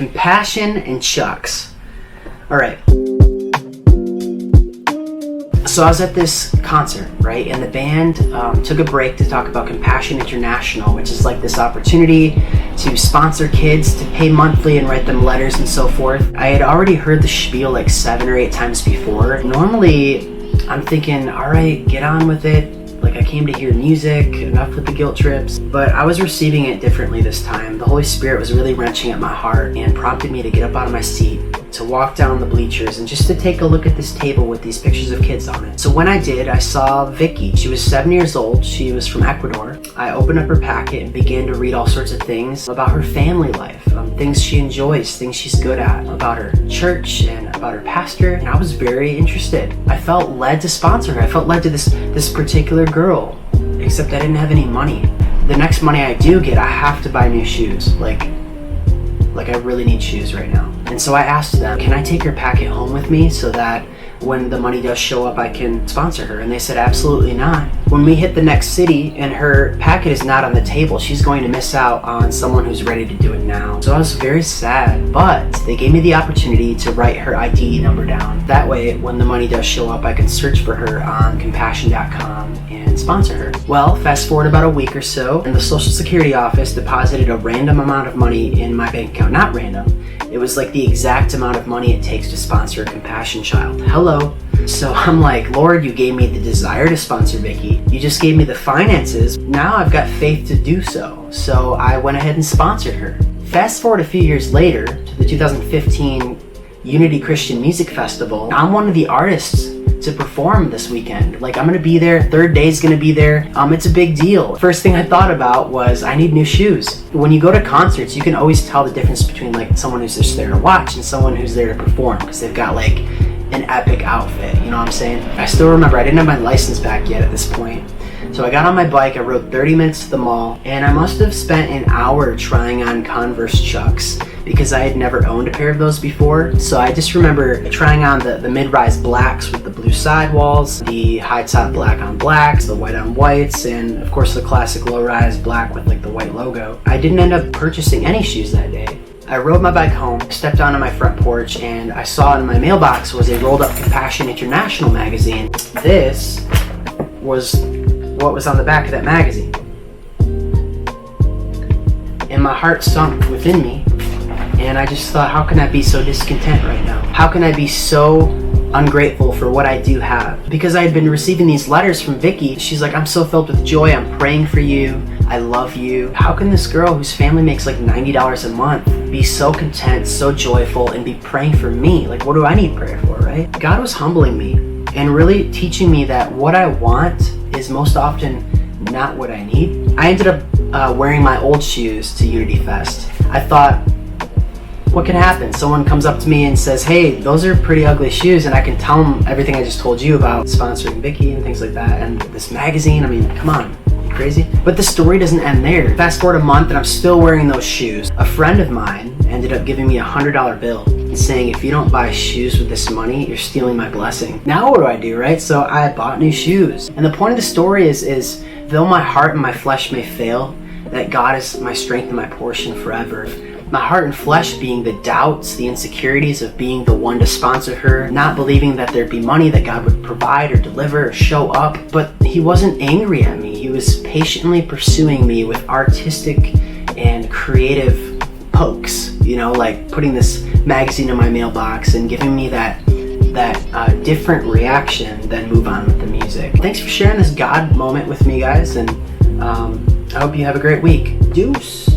Compassion and Chucks. All right. So I was at this concert, right? And the band took a break to talk about Compassion International, which is like this opportunity to sponsor kids, to pay monthly and write them letters and so forth. I had already heard the spiel like 7 or 8 times before. Normally, I'm thinking, all right, get on with it. Like, I came to hear music, enough with the guilt trips. But I was receiving it differently this time. The Holy Spirit was really wrenching at my heart and prompted me to get up out of my seat, to walk down the bleachers and just to take a look at this table with these pictures of kids on it. So when I did, I saw Vicky. She was 7 years old. She was from Ecuador. I opened up her packet and began to read all sorts of things about her family life, things she enjoys, things she's good at, about her church and about her pastor. And I was very interested. I felt led to sponsor her. I felt led to this particular girl, except I didn't have any money. The next money I do get, I have to buy new shoes. Like I really need shoes right now. And so I asked them, can I take her packet home with me so that when the money does show up, I can sponsor her? And they said, absolutely not. When we hit the next city and her packet is not on the table, she's going to miss out on someone who's ready to do it now. So I was very sad, but they gave me the opportunity to write her ID number down. That way, when the money does show up, I can search for her on compassion.com and sponsor her. Well, fast forward about a week or so, and the Social Security office deposited a random amount of money in my bank account. Not random. It was like the exact amount of money it takes to sponsor a Compassion child. Hello. So I'm like, Lord, you gave me the desire to sponsor Vicky. You just gave me the finances. Now I've got faith to do so. So I went ahead and sponsored her. Fast forward a few years later to the 2015 Unity Christian Music Festival. I'm one of the artists to perform this weekend. Like, I'm gonna be there, third day's gonna be there. It's a big deal. First thing I thought about was I need new shoes. When you go to concerts, you can always tell the difference between like someone who's just there to watch and someone who's there to perform, because they've got like an epic outfit, you know what I'm saying? I still remember I didn't have my license back yet at this point. So I got on my bike, I rode 30 minutes to the mall, and I must have spent an hour trying on Converse Chucks because I had never owned a pair of those before. So I just remember trying on the mid-rise blacks with the blue sidewalls, the high top black on blacks, the white on whites, and of course the classic low-rise black with like the white logo. I didn't end up purchasing any shoes that day. I rode my bike home, stepped onto my front porch, and I saw in my mailbox was a rolled up Compassion International magazine. This was what was on the back of that magazine. And my heart sunk within me, and I just thought, how can I be so discontent right now? How can I be so ungrateful for what I do have? Because I had been receiving these letters from Vicky. She's like, I'm so filled with joy, I'm praying for you, I love you. How can this girl whose family makes like $90 a month be so content, so joyful, and be praying for me? Like, what do I need prayer for, right? God was humbling me and really teaching me that what I want is most often not what I need. I ended up wearing my old shoes to Unity Fest. I thought, what can happen? Someone comes up to me and says, hey, those are pretty ugly shoes, and I can tell them everything I just told you about sponsoring Vicky and things like that, and this magazine. I mean, come on, you crazy? But the story doesn't end there. Fast forward a month and I'm still wearing those shoes. A friend of mine ended up giving me a $100 bill and saying, if you don't buy shoes with this money, you're stealing my blessing. Now what do, right? So I bought new shoes. And the point of the story is though my heart and my flesh may fail, that God is my strength and my portion forever. My heart and flesh being the doubts, the insecurities of being the one to sponsor her, not believing that there'd be money that God would provide or deliver or show up. But he wasn't angry at me. He was patiently pursuing me with artistic and creative pokes, you know, like putting this magazine in my mailbox and giving me that different reaction, then move on with the music. Thanks for sharing this God moment with me, guys, and I hope you have a great week. Deuce.